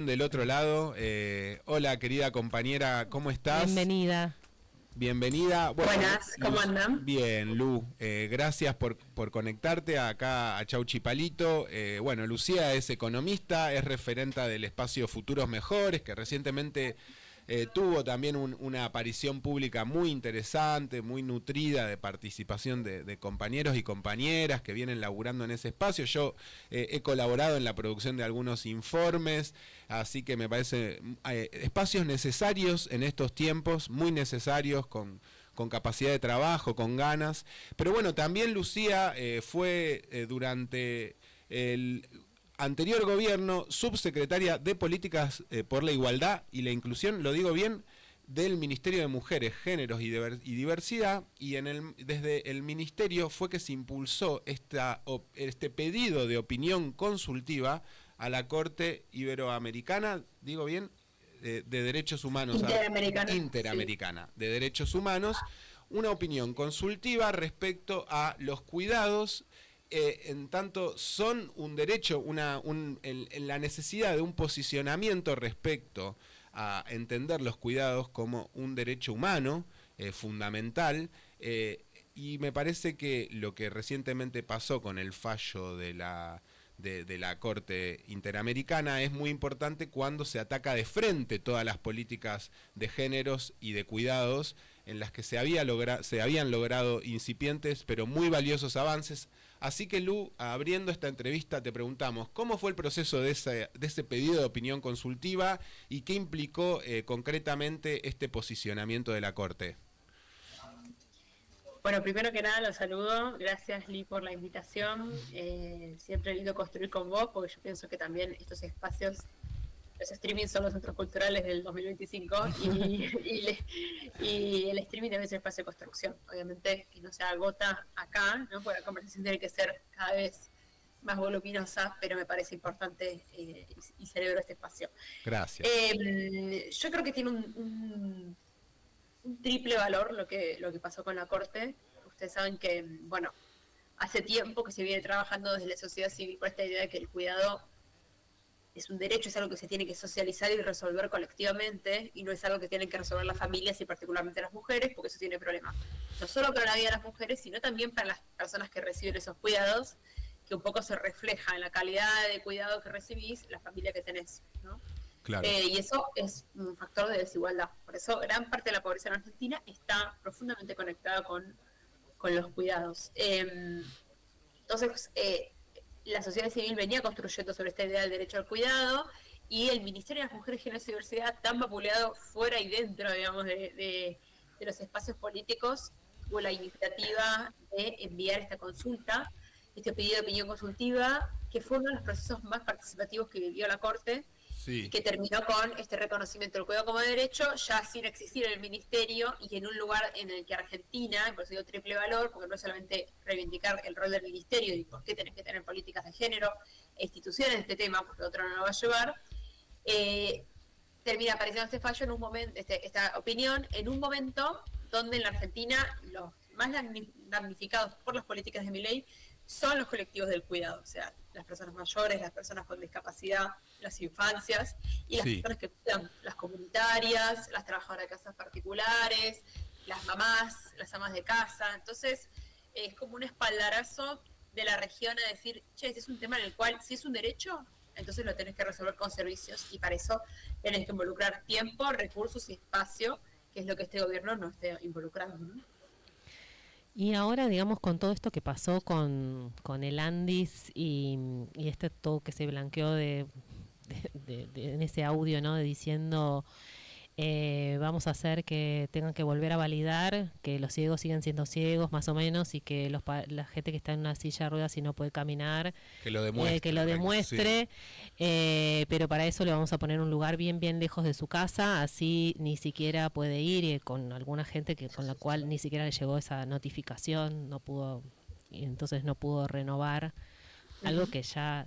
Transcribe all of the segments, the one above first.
Del otro lado, hola querida compañera, ¿cómo estás? Bienvenida. Bienvenida. Bueno, buenas, ¿cómo andan? Bien, Lu, gracias por conectarte acá a Chauchipalito. Bueno, Lucía es economista, es referenta del espacio Futuros Mejores, que recientemente tuvo también una aparición pública muy interesante, muy nutrida de participación de compañeros y compañeras que vienen laburando en ese espacio. Yo he colaborado en la producción de algunos informes, así que me parece espacios necesarios en estos tiempos, muy necesarios, con capacidad de trabajo, con ganas. Pero bueno, también Lucía fue durante el anterior gobierno subsecretaria de Políticas por la Igualdad y la Inclusión, lo digo bien, del Ministerio de Mujeres, Géneros y Diversidad, y desde el Ministerio fue que se impulsó este pedido de opinión consultiva a la Corte Iberoamericana, digo bien, de Derechos Humanos. Interamericana, sí, de Derechos Humanos, una opinión consultiva respecto a los cuidados, en tanto son un derecho, la necesidad de un posicionamiento respecto a entender los cuidados como un derecho humano fundamental, y me parece que lo que recientemente pasó con el fallo de la Corte Interamericana es muy importante cuando se ataca de frente todas las políticas de géneros y de cuidados en las que se habían logrado incipientes pero muy valiosos avances. Así que, Lu, abriendo esta entrevista te preguntamos, ¿cómo fue el proceso de ese pedido de opinión consultiva y qué implicó concretamente este posicionamiento de la Corte? Bueno, primero que nada los saludo, gracias Lee por la invitación, siempre lindo construir con vos, porque yo pienso que también estos espacios, los streaming son los centros culturales del 2025 y el streaming debe ser espacio de construcción, obviamente que no se agota acá, ¿no? Porque la conversación tiene que ser cada vez más voluminosa, pero me parece importante y celebro este espacio. Gracias. Yo creo que tiene un triple valor lo que pasó con la Corte. Ustedes saben que, bueno, hace tiempo que se viene trabajando desde la sociedad civil por esta idea de que el cuidado es un derecho, es algo que se tiene que socializar y resolver colectivamente, y no es algo que tienen que resolver las familias y particularmente las mujeres, porque eso tiene problemas. No solo para la vida de las mujeres, sino también para las personas que reciben esos cuidados, que un poco se refleja en la calidad de cuidado que recibís, la familia que tenés, ¿no? Claro. Y eso es un factor de desigualdad. Por eso gran parte de la pobreza en Argentina está profundamente conectada con los cuidados. Entonces, la sociedad civil venía construyendo sobre esta idea del derecho al cuidado, y el Ministerio de las Mujeres, Géneros y Diversidad, tan vapuleado fuera y dentro, digamos, de los espacios políticos, tuvo la iniciativa de enviar esta consulta, este pedido de opinión consultiva, que fue uno de los procesos más participativos que vivió la Corte. Sí. Que terminó con este reconocimiento del cuidado como derecho, ya sin existir en el ministerio y en un lugar en el que Argentina, por eso digo triple valor, porque no es solamente reivindicar el rol del ministerio y por qué tenés que tener políticas de género e instituciones de este tema, porque otro no lo va a llevar, termina apareciendo este fallo en un momento, esta opinión, en un momento donde en la Argentina los más damnificados por las políticas de Milei son los colectivos del cuidado, o sea, las personas mayores, las personas con discapacidad, las infancias y las personas que cuidan, las comunitarias, las trabajadoras de casas particulares, las mamás, las amas de casa. Entonces, es como un espaldarazo de la región a decir, che, este es un tema en el cual, si es un derecho, entonces lo tenés que resolver con servicios, y para eso tenés que involucrar tiempo, recursos y espacio, que es lo que este gobierno no esté involucrando, ¿no? Y ahora, digamos, con todo esto que pasó con el Andis y todo que se blanqueó en ese audio, ¿no? De diciendo, vamos a hacer que tengan que volver a validar que los ciegos siguen siendo ciegos, más o menos, y que la gente que está en una silla de ruedas y no puede caminar, que lo demuestre, sí. Pero para eso le vamos a poner un lugar bien lejos de su casa, así ni siquiera puede ir, y con alguna gente con la cual ni siquiera le llegó esa notificación, y entonces no pudo renovar algo que ya,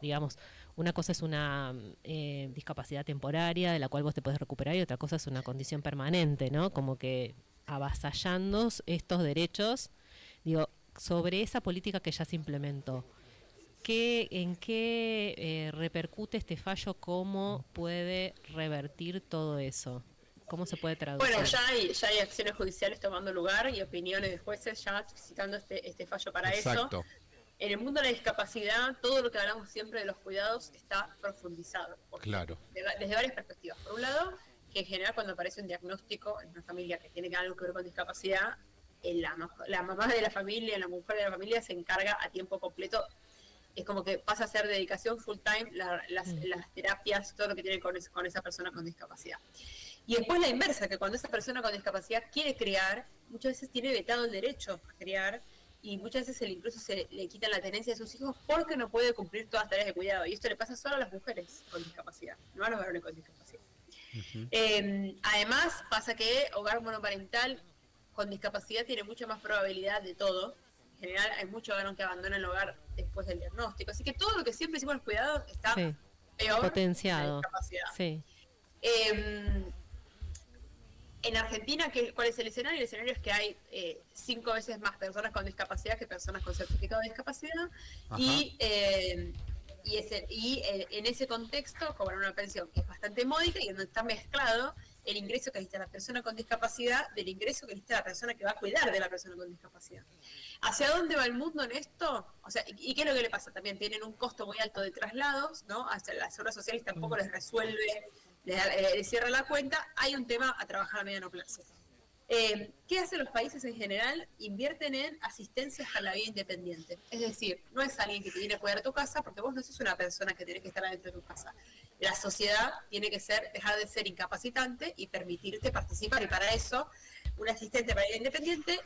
digamos, una cosa es una discapacidad temporaria de la cual vos te podés recuperar, y otra cosa es una condición permanente, ¿no? Como que avasallando estos derechos, digo, sobre esa política que ya se implementó, ¿En qué repercute este fallo? ¿Cómo puede revertir todo eso? ¿Cómo se puede traducir? Bueno, ya hay acciones judiciales tomando lugar y opiniones de jueces ya citando este fallo para Exacto. eso. En el mundo de la discapacidad, todo lo que hablamos siempre de los cuidados está profundizado. Claro. Desde varias perspectivas. Por un lado, que en general cuando aparece un diagnóstico en una familia que tiene algo que ver con discapacidad, la mamá de la familia, la mujer de la familia se encarga a tiempo completo. Es como que pasa a ser dedicación full time las terapias, todo lo que tiene con esa persona con discapacidad. Y después la inversa, que cuando esa persona con discapacidad quiere criar, muchas veces tiene vetado el derecho a criar y muchas veces incluso se le quitan la tenencia de sus hijos porque no puede cumplir todas las tareas de cuidado. Y esto le pasa solo a las mujeres con discapacidad, no a los varones con discapacidad. Además, pasa que hogar monoparental con discapacidad tiene mucha más probabilidad de todo. En general, hay mucho varón que abandona el hogar después del diagnóstico. Así que todo lo que siempre hicimos los cuidados está peor potenciado. que la discapacidad. Sí. En Argentina, ¿cuál es el escenario? El escenario es que hay 5 veces más personas con discapacidad que personas con certificado de discapacidad. Y en ese contexto cobran una pensión que es bastante módica y donde está mezclado el ingreso que necesita la persona con discapacidad del ingreso que necesita la persona que va a cuidar de la persona con discapacidad. ¿Hacia dónde va el mundo en esto? O sea, ¿y qué es lo que le pasa? También tienen un costo muy alto de traslados, ¿no? Hasta las obras sociales tampoco les resuelve, les cierra la cuenta. Hay un tema a trabajar a mediano plazo. ¿Qué hacen los países en general? Invierten en asistencias a la vida independiente. Es decir, no es alguien que te viene a cuidar tu casa, porque vos no sos una persona que tiene que estar adentro de tu casa. La sociedad tiene que dejar de ser incapacitante y permitirte participar. Y para eso, un asistente para la vida independiente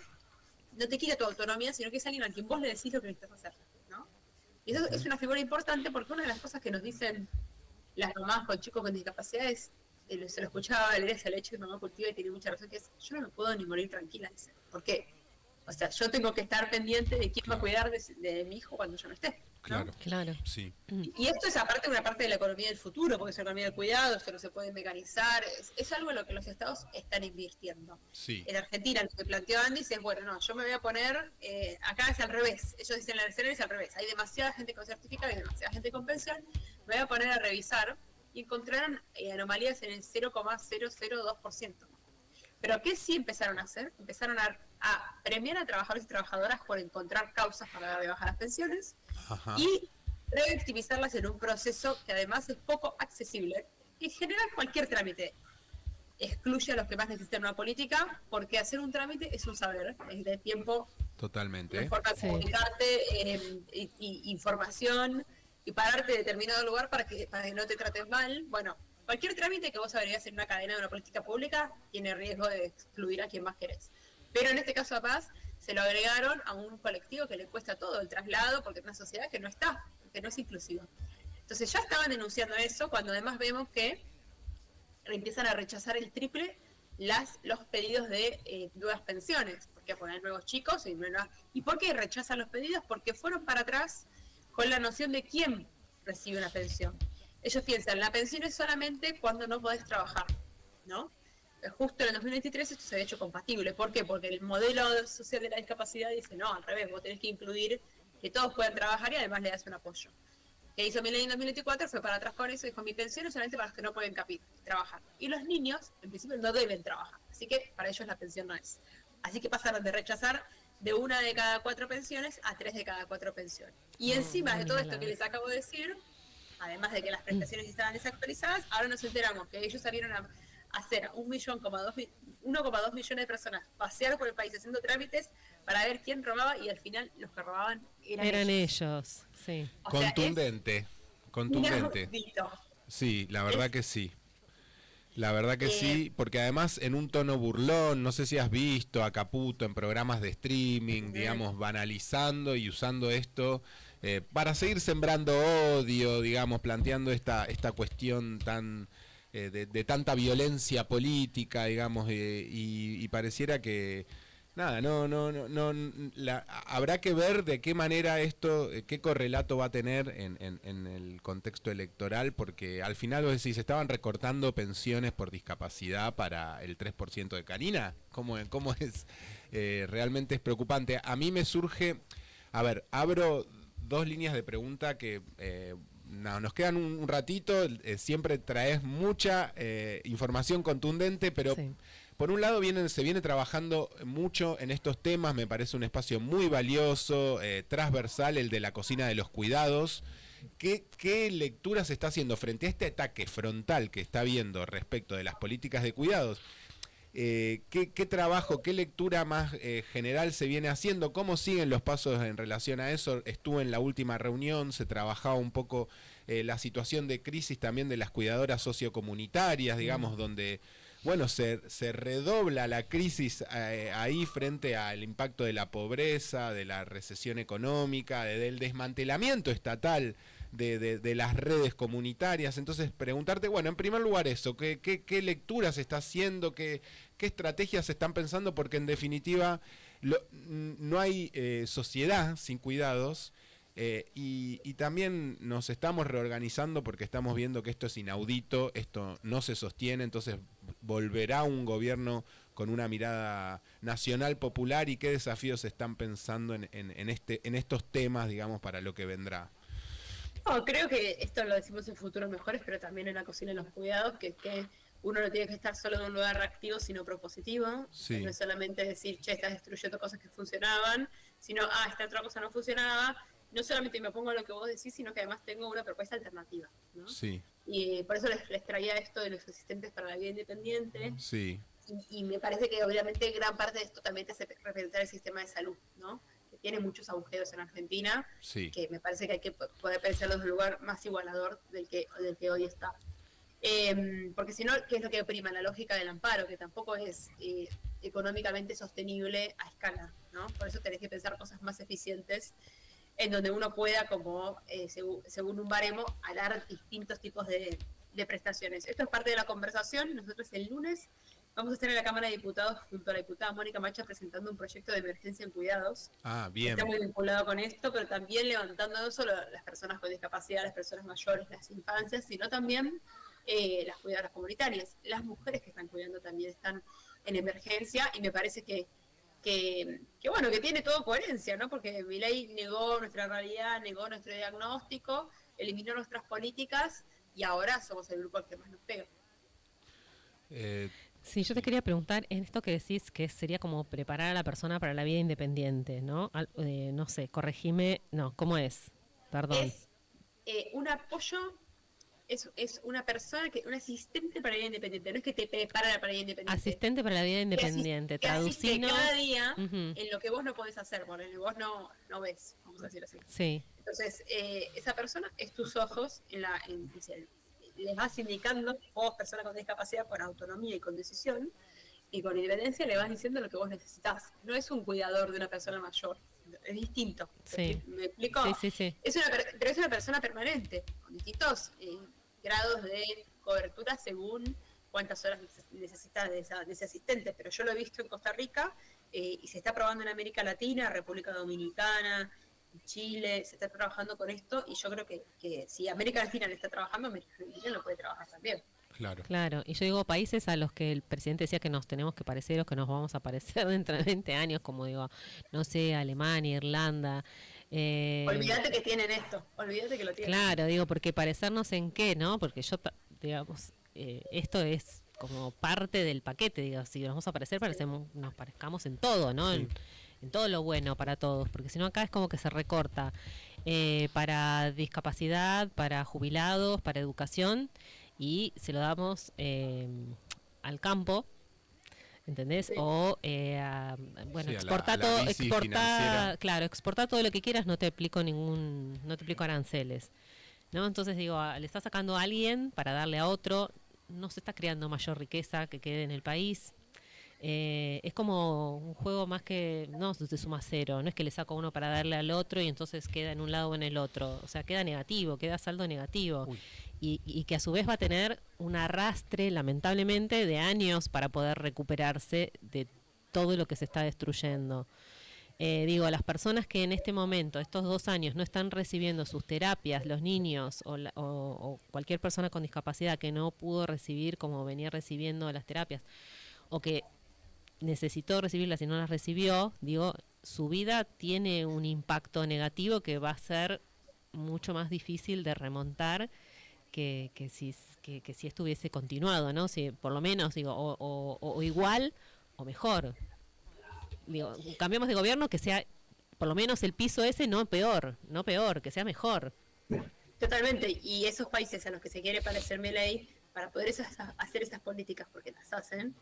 no te quita tu autonomía, sino que es alguien a quien vos le decís lo que necesitas hacer, ¿no? Y eso es una figura importante porque una de las cosas que nos dicen las mamás con chicos con discapacidades, se lo escuchaba Valeria Saleche, mi mamá cultiva, y tiene mucha razón, que es, yo no me puedo ni morir tranquila, dice. ¿Por qué? O sea, yo tengo que estar pendiente de quién va a cuidar de mi hijo cuando yo no esté, ¿no? Claro. Sí. Y esto es aparte una parte de la economía del futuro, porque es la economía del cuidado, esto no se puede mecanizar, es algo en lo que los estados están invirtiendo. Sí. En Argentina lo que planteó Andy es, bueno, no, yo me voy a poner, acá es al revés, ellos dicen la escenario es al revés, hay demasiada gente con certificado y demasiada gente con pensión, me voy a poner a revisar y encontraron anomalías en el 0,002%. Pero ¿qué sí empezaron a hacer? Empezaron a premiar a trabajadores y trabajadoras por encontrar causas para dar de baja las pensiones. Ajá. Y revictimizarlas en un proceso que además es poco accesible. En general, cualquier trámite excluye a los que más necesitan una política, porque hacer un trámite es un saber, es de tiempo. Totalmente. Una forma de comunicarte, información y pararte en determinado lugar para que no te traten mal. Bueno, cualquier trámite que vos deberías en una cadena de una política pública tiene riesgo de excluir a quien más querés. Pero en este caso a Paz se lo agregaron a un colectivo que le cuesta todo el traslado, porque es una sociedad que no está, que no es inclusiva. Entonces ya estaban denunciando eso, cuando además vemos que empiezan a rechazar el triple los pedidos de nuevas pensiones, porque ponen nuevos chicos ¿y por qué rechazan los pedidos? Porque fueron para atrás con la noción de quién recibe una pensión. Ellos piensan, la pensión es solamente cuando no podés trabajar, ¿no? Justo en el 2023 esto se había hecho compatible. ¿Por qué? Porque el modelo social de la discapacidad dice, no, al revés, vos tenés que incluir que todos puedan trabajar y además le das un apoyo. Que hizo Milei en 2024, fue para atrás con eso, dijo, mi pensión es solamente para los que no pueden trabajar. Y los niños, en principio, no deben trabajar. Así que para ellos la pensión no es. Así que pasaron de rechazar de 1 de cada 4 pensiones a 3 de cada 4 pensiones. Y encima de todo esto que les acabo de decir, además de que las prestaciones estaban desactualizadas, ahora nos enteramos que ellos salieron a hacer 1,2 millones de personas pasear por el país haciendo trámites para ver quién robaba, y al final los que robaban eran ellos. Sí. Contundente. Sí, la verdad que sí. La verdad que sí, porque además en un tono burlón, no sé si has visto a Caputo en programas de streaming, digamos, banalizando y usando esto para seguir sembrando odio, digamos, planteando esta cuestión tan de tanta violencia política, digamos, y pareciera que nada, habrá que ver de qué manera esto, qué correlato va a tener en el contexto electoral, porque al final vos decís, estaban recortando pensiones por discapacidad para el 3% de Canina. ¿Cómo es? Realmente es preocupante. A mí me surge, a ver, abro dos líneas de pregunta que nos quedan un ratito. Siempre traes mucha información contundente, pero Sí. por un lado se viene trabajando mucho en estos temas. Me parece un espacio muy valioso, transversal, el de la cocina de los cuidados. ¿Qué lectura se está haciendo frente a este ataque frontal que está habiendo respecto de las políticas de cuidados? ¿Qué trabajo, qué lectura más general se viene haciendo? ¿Cómo siguen los pasos en relación a eso? Estuve en la última reunión, se trabajaba un poco la situación de crisis también de las cuidadoras sociocomunitarias, digamos, donde, bueno, se redobla la crisis ahí frente al impacto de la pobreza, de la recesión económica, del desmantelamiento estatal de las redes comunitarias. Entonces, preguntarte, bueno, en primer lugar eso, ¿qué lectura se está haciendo? ¿Qué estrategias se están pensando? Porque en definitiva no hay sociedad sin cuidados. Y también nos estamos reorganizando porque estamos viendo que esto es inaudito, esto no se sostiene, entonces volverá un gobierno con una mirada nacional popular. ¿Y qué desafíos se están pensando en estos temas, digamos, para lo que vendrá? No, creo que esto lo decimos en futuros mejores, pero también en la cocina y los cuidados, que uno no tiene que estar solo en un lugar reactivo, sino propositivo. Sí. No es solamente decir, che, estás destruyendo cosas que funcionaban, sino, esta otra cosa no funcionaba. No solamente me pongo a lo que vos decís, sino que además tengo una propuesta alternativa, ¿no? Sí. Y por eso les traía esto de los asistentes para la vida independiente. Sí. Y me parece que obviamente gran parte de esto también te hace repensar el sistema de salud, ¿no? Que tiene muchos agujeros en Argentina, Sí. que me parece que hay que poder pensarlo desde un lugar más igualador del que hoy está. Porque si no, ¿qué es lo que prima? La lógica del amparo, que tampoco es económicamente sostenible a escala, ¿no? Por eso tenés que pensar cosas más eficientes en donde uno pueda, como según un baremo, dar distintos tipos de prestaciones. Esto es parte de la conversación. Nosotros el lunes vamos a estar en la Cámara de Diputados junto a la diputada Mónica Macha presentando un proyecto de emergencia en cuidados. Bien. Está muy vinculado con esto, pero también levantando no solo las personas con discapacidad, las personas mayores, las infancias, sino también las cuidadoras comunitarias. Las mujeres que están cuidando también están en emergencia, y me parece que bueno, que tiene todo coherencia, ¿no? Porque Milei negó nuestra realidad, negó nuestro diagnóstico, eliminó nuestras políticas, y ahora somos el grupo al que más nos pega. Sí, yo te quería preguntar, en esto que decís que sería como preparar a la persona para la vida independiente, ¿no? No sé, corregime, no, ¿cómo es? Perdón. Es un apoyo, es una persona, un asistente para la vida independiente, no es que te prepara para la vida independiente. Asistente para la vida independiente, traducinos. Cada día uh-huh. en lo que vos no podés hacer, porque vos no ves, vamos a decir así. Sí. Entonces, esa persona es tus ojos, les vas indicando, vos, persona con discapacidad, con autonomía y con decisión, y con independencia, le vas diciendo lo que vos necesitas. No es un cuidador de una persona mayor, es distinto. Sí. ¿Me explico? Sí. Pero es una persona permanente, con distintos grados de cobertura según cuántas horas necesitas de ese asistente. Pero yo lo he visto en Costa Rica, y se está probando en América Latina, República Dominicana, Chile, se está trabajando con esto, y yo creo que si América Latina le está trabajando, América Latina lo puede trabajar también. Claro, y yo digo países a los que el presidente decía que nos tenemos que parecer o que nos vamos a parecer dentro de 20 años, como digo, no sé, Alemania, Irlanda. Olvídate que tienen esto, olvídate que lo tienen. Claro, digo, porque parecernos en qué, ¿no? Porque yo, digamos, esto es como parte del paquete, digo, si nos vamos a parecer, nos parezcamos en todo, ¿no? Sí. En todo lo bueno para todos, porque si no acá es como que se recorta para discapacidad, para jubilados, para educación, y se lo damos al campo, ¿entendés? Sí. O bueno, sí, exportar todo, exportar todo lo que quieras, no te aplico aranceles, ¿no? Entonces digo, le está sacando a alguien para darle a otro, no se está creando mayor riqueza que quede en el país. Es como un juego más que, no de suma cero, no es que le saco uno para darle al otro y entonces queda en un lado o en el otro, o sea, queda negativo, queda saldo negativo. Y que a su vez va a tener un arrastre, lamentablemente, de años para poder recuperarse de todo lo que se está destruyendo. Digo, las personas que en este momento, estos 2 años, no están recibiendo sus terapias, los niños o cualquier persona con discapacidad que no pudo recibir como venía recibiendo las terapias, o que necesitó recibirlas y no las recibió, digo, su vida tiene un impacto negativo que va a ser mucho más difícil de remontar que si esto hubiese continuado, ¿no? Si por lo menos, digo, o igual o mejor. Digo, cambiamos de gobierno, que sea por lo menos el piso ese no peor, que sea mejor. Totalmente, y esos países a los que se quiere parecer Milei, para poder hacer esas políticas, porque las hacen,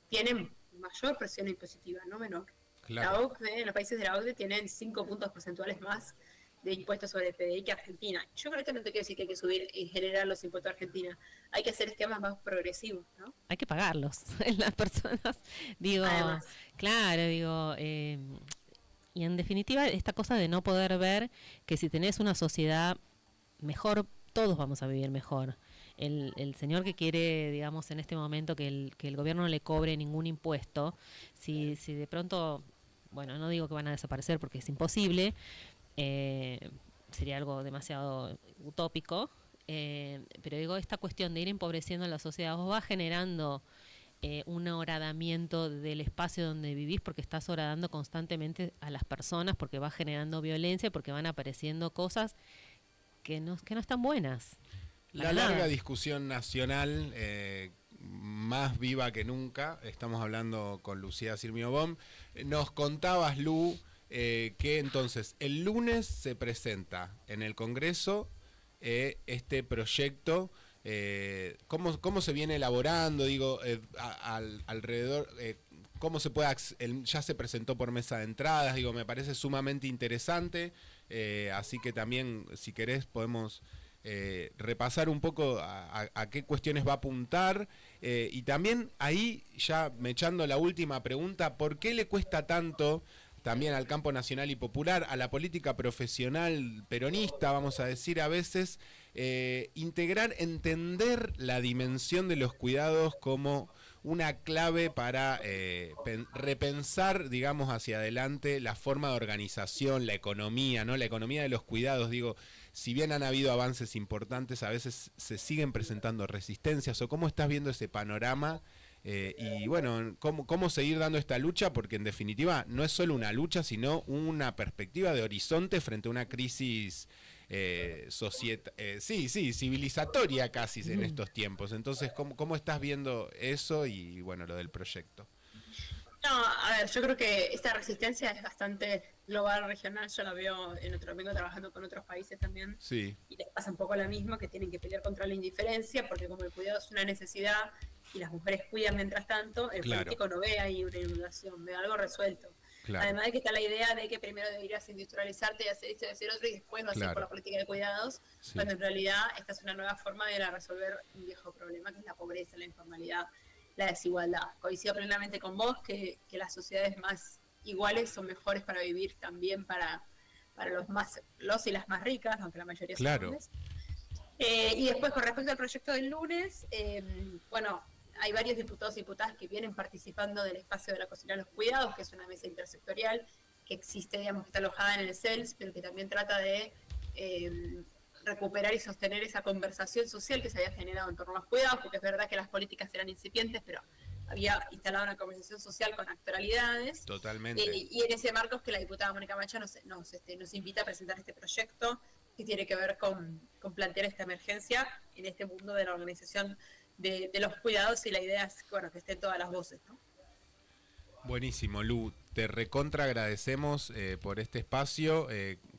tienen mayor presión impositiva, no menor. Claro. La OCDE, los países de la OCDE tienen 5 puntos porcentuales más de impuestos sobre el PDI que Argentina. Yo creo que no te quiero decir que hay que subir en general los impuestos a Argentina, hay que hacer esquemas más progresivos, ¿no? Hay que pagarlos las personas, digo, Además. claro, digo, y en definitiva esta cosa de no poder ver que si tenés una sociedad mejor, todos vamos a vivir mejor. El señor que quiere, digamos, en este momento que el gobierno no le cobre ningún impuesto, si de pronto, bueno, no digo que van a desaparecer porque es imposible, sería algo demasiado utópico, pero digo, esta cuestión de ir empobreciendo la sociedad vos va generando un horadamiento del espacio donde vivís, porque estás horadando constantemente a las personas, porque va generando violencia, porque van apareciendo cosas que no están buenas. La larga discusión nacional, más viva que nunca, estamos hablando con Lucía Sirmiobom. Nos contabas, Lu, que entonces el lunes se presenta en el Congreso este proyecto. ¿Cómo se viene elaborando? Digo, alrededor, ¿cómo se puede ya se presentó por mesa de entradas? Digo, me parece sumamente interesante, así que también, si querés, podemos repasar un poco a qué cuestiones va a apuntar, y también ahí, ya me echando la última pregunta, ¿por qué le cuesta tanto también al campo nacional y popular, a la política profesional peronista, vamos a decir a veces, entender la dimensión de los cuidados como una clave para repensar, digamos, hacia adelante la forma de organización, la economía, ¿no? La economía de los cuidados, digo, si bien han habido avances importantes, a veces se siguen presentando resistencias, o cómo estás viendo ese panorama, y bueno, cómo seguir dando esta lucha, porque en definitiva no es solo una lucha, sino una perspectiva de horizonte frente a una crisis civilizatoria casi en estos tiempos. Entonces, ¿cómo estás viendo eso y bueno, lo del proyecto? No, a ver, yo creo que esta resistencia es bastante global, regional. Yo la veo vengo trabajando con otros países también. Sí. Y les pasa un poco lo mismo, que tienen que pelear contra la indiferencia, porque como el cuidado es una necesidad y las mujeres cuidan mientras tanto, el político no ve ahí una inundación, ve algo resuelto. Claro. Además de que está la idea de que primero deberías industrializarte y hacer esto y hacer otro, y después lo hacer por la política de cuidados, cuando en realidad esta es una nueva forma de resolver un viejo problema, que es la pobreza, la informalidad, la desigualdad. Coincido plenamente con vos que las sociedades más iguales son mejores para vivir, también para los y las más ricas, aunque la mayoría son hombres. Y después, con respecto al proyecto del lunes, bueno, hay varios diputados y diputadas que vienen participando del espacio de la cocina de los cuidados, que es una mesa intersectorial que existe, digamos, que está alojada en el CELS, pero que también trata de recuperar y sostener esa conversación social que se había generado en torno a los cuidados, porque es verdad que las políticas eran incipientes, pero había instalado una conversación social con actoralidades. Totalmente. Y en ese marco es que la diputada Mónica Macha nos invita a presentar este proyecto que tiene que ver con plantear esta emergencia en este mundo de la organización de los cuidados, y la idea es que estén todas las voces, ¿no? Buenísimo, Lu. Te recontra agradecemos por este espacio.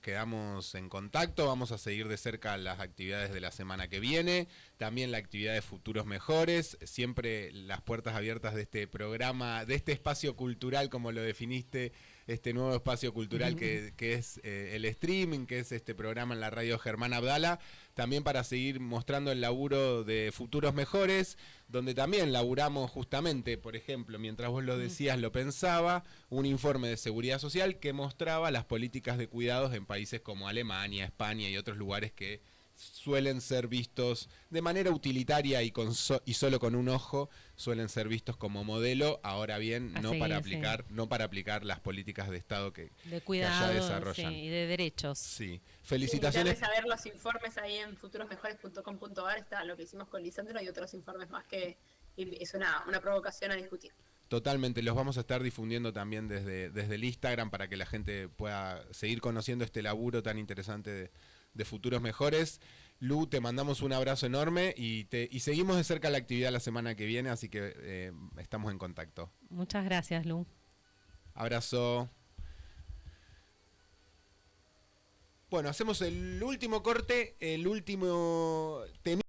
Quedamos en contacto. Vamos a seguir de cerca las actividades de la semana que viene. También la actividad de Futuros Mejores. Siempre las puertas abiertas de este programa, de este espacio cultural, como lo definiste, este nuevo espacio cultural que es el streaming, que es este programa en la radio Germán Abdala, también para seguir mostrando el laburo de Futuros Mejores, donde también laburamos justamente, por ejemplo, mientras vos lo decías, lo pensaba, un informe de seguridad social que mostraba las políticas de cuidados en países como Alemania, España y otros lugares que suelen ser vistos de manera utilitaria y solo con un ojo, suelen ser vistos como modelo. Ahora bien, no para aplicar las políticas de Estado que allá desarrollan. Y de derechos. Sí. Felicitaciones. A ver los informes ahí en futurosmejores.com.ar, está lo que hicimos con Lisandro y otros informes más que es una provocación a discutir. Totalmente, los vamos a estar difundiendo también desde el Instagram para que la gente pueda seguir conociendo este laburo tan interesante de Futuros Mejores. Lu, te mandamos un abrazo enorme y seguimos de cerca la actividad la semana que viene, así que estamos en contacto. Muchas gracias, Lu. Abrazo. Bueno, hacemos el último corte, el último